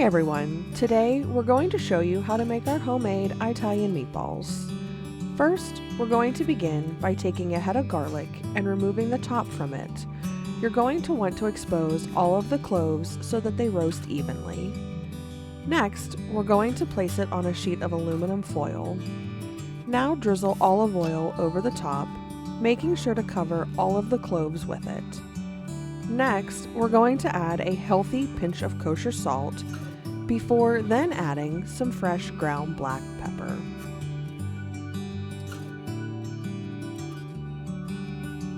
everyone, today we're going to show you how to make our homemade Italian meatballs. First, we're going to begin by taking a head of garlic and removing the top from it. You're going to want to expose all of the cloves so that they roast evenly. Next, we're going to place it on a sheet of aluminum foil. Now drizzle olive oil over the top, making sure to cover all of the cloves with it. Next, we're going to add a healthy pinch of kosher salt before then adding some fresh ground black pepper.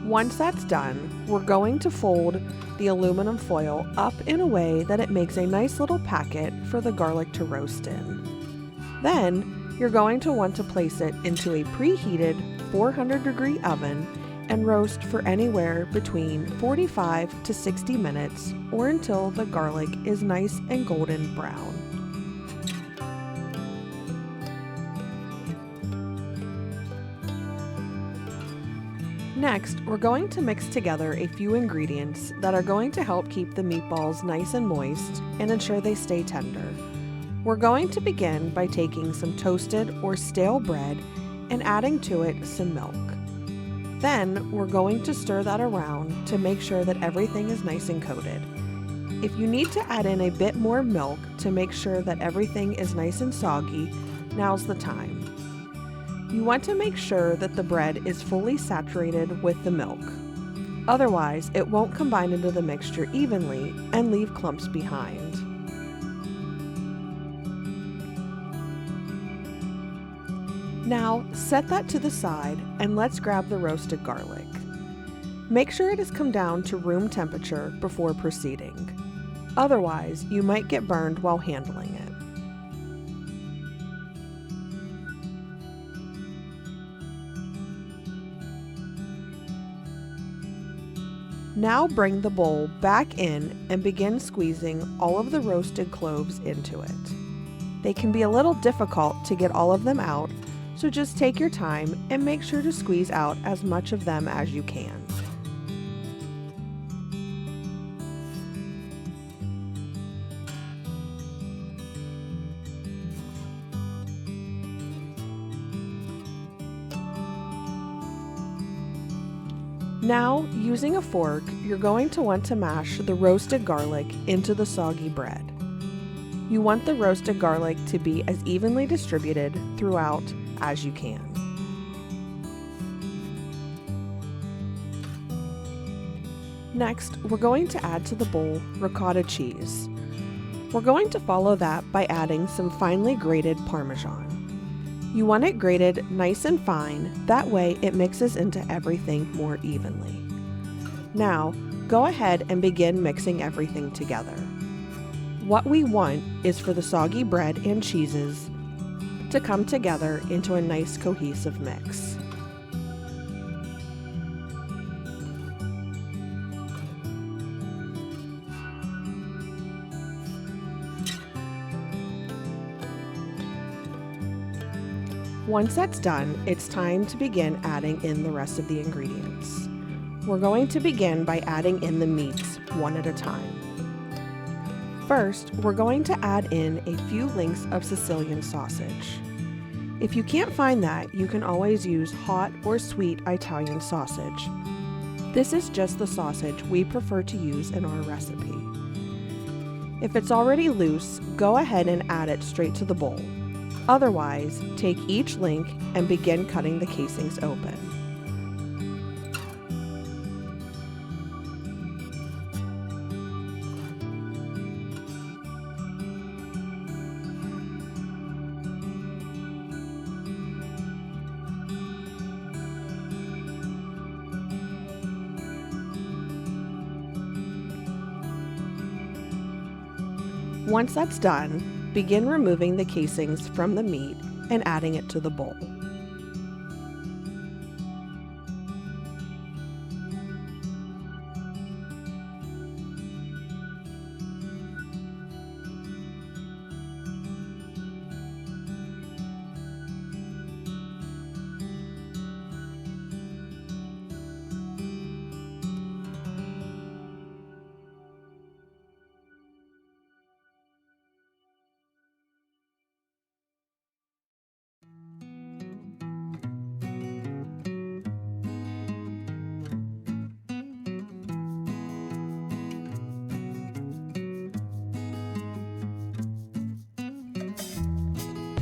Once that's done, we're going to fold the aluminum foil up in a way that it makes a nice little packet for the garlic to roast in. Then, you're going to want to place it into a preheated 400-degree oven and roast for anywhere between 45 to 60 minutes or until the garlic is nice and golden brown. Next, we're going to mix together a few ingredients that are going to help keep the meatballs nice and moist and ensure they stay tender. We're going to begin by taking some toasted or stale bread and adding to it some milk. Then, we're going to stir that around to make sure that everything is nice and coated. If you need to add in a bit more milk to make sure that everything is nice and soggy, now's the time. You want to make sure that the bread is fully saturated with the milk. Otherwise, it won't combine into the mixture evenly and leave clumps behind. Now, set that to the side and let's grab the roasted garlic. Make sure it has come down to room temperature before proceeding. Otherwise, you might get burned while handling it. Now bring the bowl back in and begin squeezing all of the roasted cloves into it. They can be a little difficult to get all of them out, so just take your time and make sure to squeeze out as much of them as you can. Now, using a fork, you're going to want to mash the roasted garlic into the soggy bread. You want the roasted garlic to be as evenly distributed throughout as you can. Next, we're going to add to the bowl ricotta cheese. We're going to follow that by adding some finely grated Parmesan. You want it grated nice and fine, that way it mixes into everything more evenly. Now, go ahead and begin mixing everything together. What we want is for the soggy bread and cheeses to come together into a nice cohesive mix. Once that's done, it's time to begin adding in the rest of the ingredients. We're going to begin by adding in the meats one at a time. First, we're going to add in a few links of Sicilian sausage. If you can't find that, you can always use hot or sweet Italian sausage. This is just the sausage we prefer to use in our recipe. If it's already loose, go ahead and add it straight to the bowl. Otherwise, take each link and begin cutting the casings open. Once that's done, begin removing the casings from the meat and adding it to the bowl.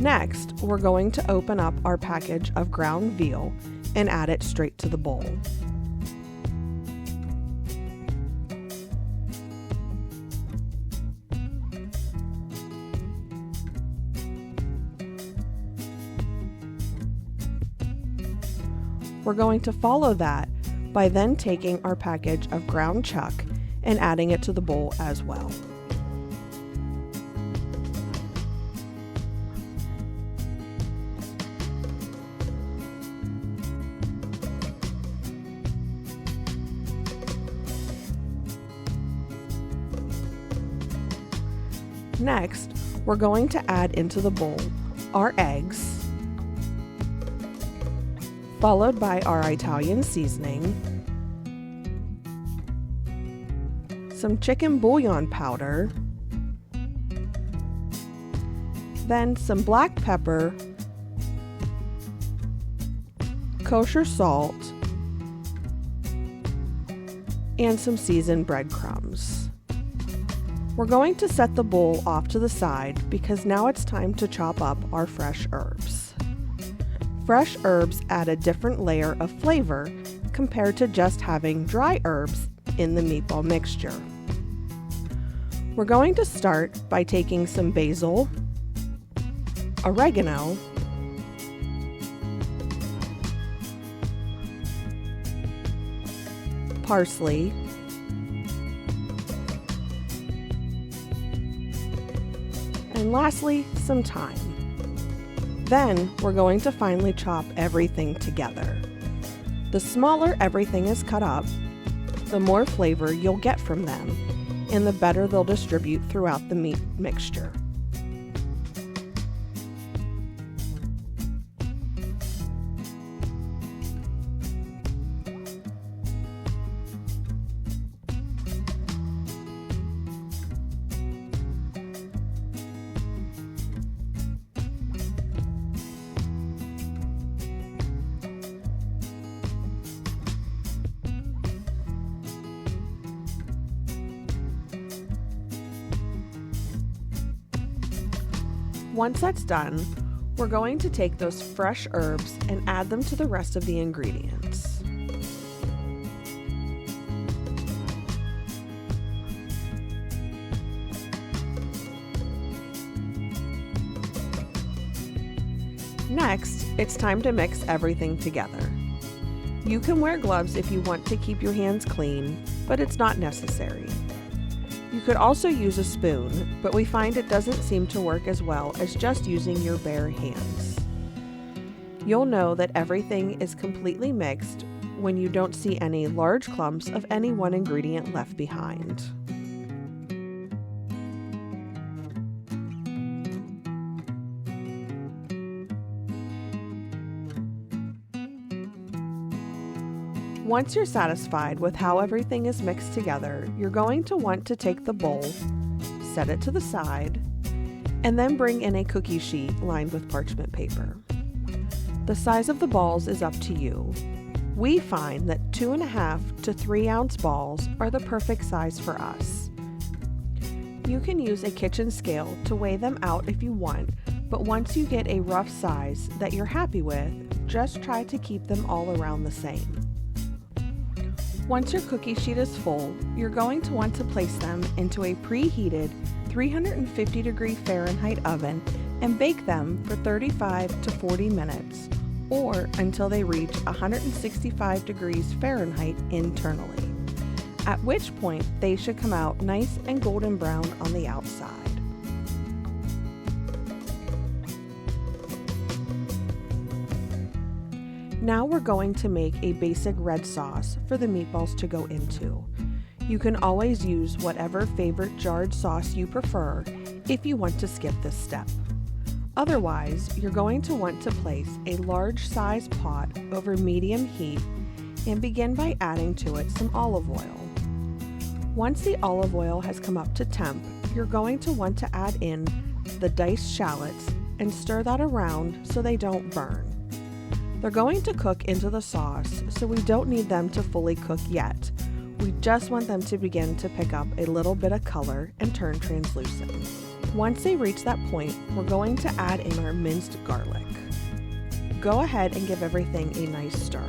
Next, we're going to open up our package of ground veal and add it straight to the bowl. We're going to follow that by then taking our package of ground chuck and adding it to the bowl as well. Next, we're going to add into the bowl our eggs, followed by our Italian seasoning, some chicken bouillon powder, then some black pepper, kosher salt, and some seasoned breadcrumbs. We're going to set the bowl off to the side because now it's time to chop up our fresh herbs. Fresh herbs add a different layer of flavor compared to just having dry herbs in the meatball mixture. We're going to start by taking some basil, oregano, parsley, and lastly, some thyme. Then we're going to finally chop everything together. The smaller everything is cut up, the more flavor you'll get from them, and the better they'll distribute throughout the meat mixture. Once that's done, we're going to take those fresh herbs and add them to the rest of the ingredients. Next, it's time to mix everything together. You can wear gloves if you want to keep your hands clean, but it's not necessary. You could also use a spoon, but we find it doesn't seem to work as well as just using your bare hands. You'll know that everything is completely mixed when you don't see any large clumps of any one ingredient left behind. Once you're satisfied with how everything is mixed together, you're going to want to take the bowl, set it to the side, and then bring in a cookie sheet lined with parchment paper. The size of the balls is up to you. We find that 2.5 to 3 ounce balls are the perfect size for us. You can use a kitchen scale to weigh them out if you want, but once you get a rough size that you're happy with, just try to keep them all around the same. Once your cookie sheet is full, you're going to want to place them into a preheated 350-degree Fahrenheit oven and bake them for 35 to 40 minutes, or until they reach 165 degrees Fahrenheit internally, at which point they should come out nice and golden brown on the outside. Now we're going to make a basic red sauce for the meatballs to go into. You can always use whatever favorite jarred sauce you prefer if you want to skip this step. Otherwise, you're going to want to place a large size pot over medium heat and begin by adding to it some olive oil. Once the olive oil has come up to temp, you're going to want to add in the diced shallots and stir that around so they don't burn. They're going to cook into the sauce, so we don't need them to fully cook yet. We just want them to begin to pick up a little bit of color and turn translucent. Once they reach that point, we're going to add in our minced garlic. Go ahead and give everything a nice stir.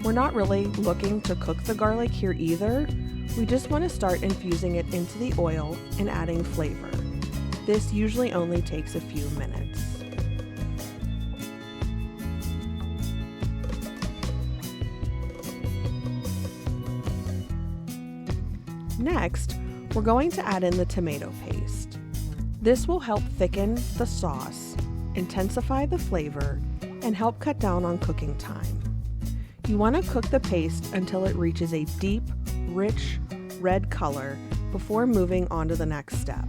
We're not really looking to cook the garlic here either. We just want to start infusing it into the oil and adding flavor. This usually only takes a few minutes. Next, we're going to add in the tomato paste. This will help thicken the sauce, intensify the flavor, and help cut down on cooking time. You want to cook the paste until it reaches a deep, rich, red color before moving on to the next step.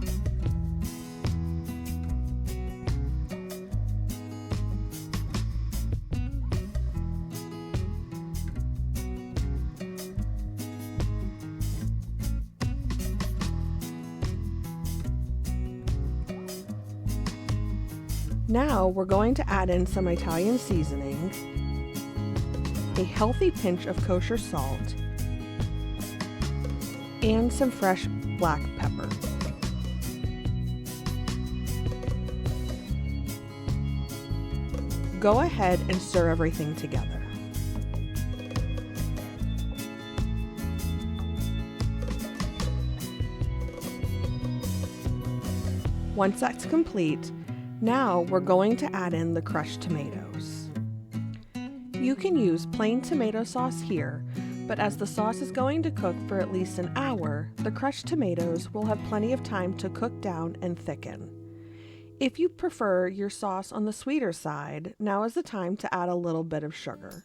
Now we're going to add in some Italian seasoning, a healthy pinch of kosher salt, and some fresh black pepper. Go ahead and stir everything together. Once that's complete, now we're going to add in the crushed tomatoes. You can use plain tomato sauce here, but as the sauce is going to cook for at least an hour, the crushed tomatoes will have plenty of time to cook down and thicken. If you prefer your sauce on the sweeter side, now is the time to add a little bit of sugar.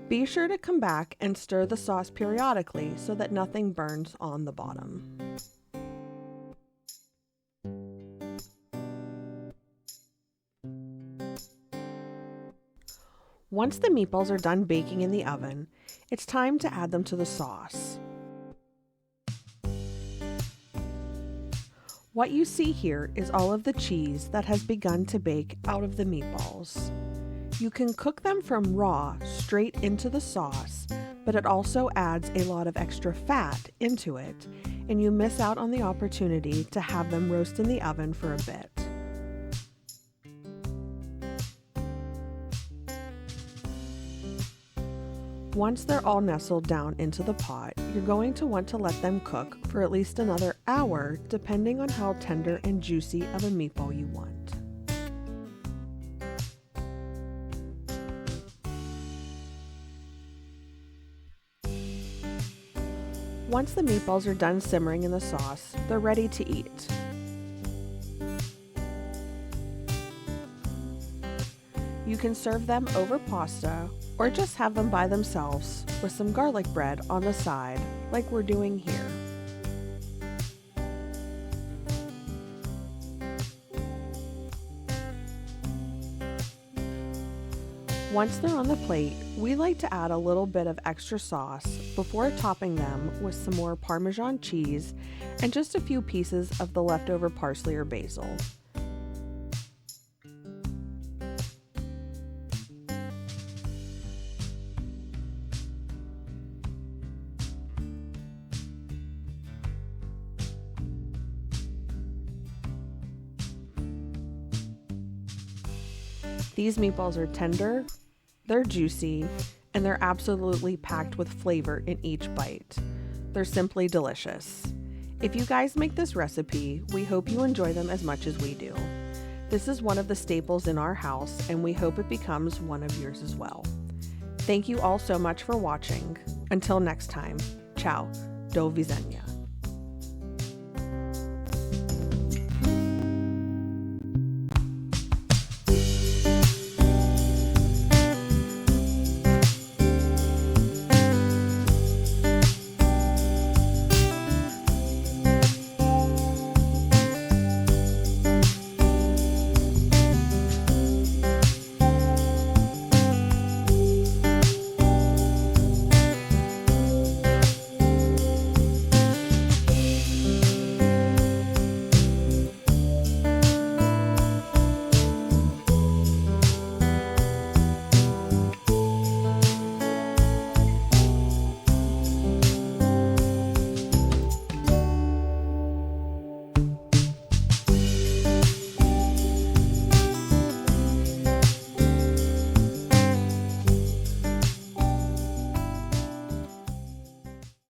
Be sure to come back and stir the sauce periodically so that nothing burns on the bottom. Once the meatballs are done baking in the oven, it's time to add them to the sauce. What you see here is all of the cheese that has begun to bake out of the meatballs. You can cook them from raw straight into the sauce, but it also adds a lot of extra fat into it, and you miss out on the opportunity to have them roast in the oven for a bit. Once they're all nestled down into the pot, you're going to want to let them cook for at least another hour, depending on how tender and juicy of a meatball you want. Once the meatballs are done simmering in the sauce, they're ready to eat. You can serve them over pasta or just have them by themselves with some garlic bread on the side, like we're doing here. Once they're on the plate, we like to add a little bit of extra sauce before topping them with some more Parmesan cheese and just a few pieces of the leftover parsley or basil. These meatballs are tender, they're juicy, and they're absolutely packed with flavor in each bite. They're simply delicious. If you guys make this recipe, we hope you enjoy them as much as we do. This is one of the staples in our house, and we hope it becomes one of yours as well. Thank you all so much for watching. Until next time, ciao, do widzenia.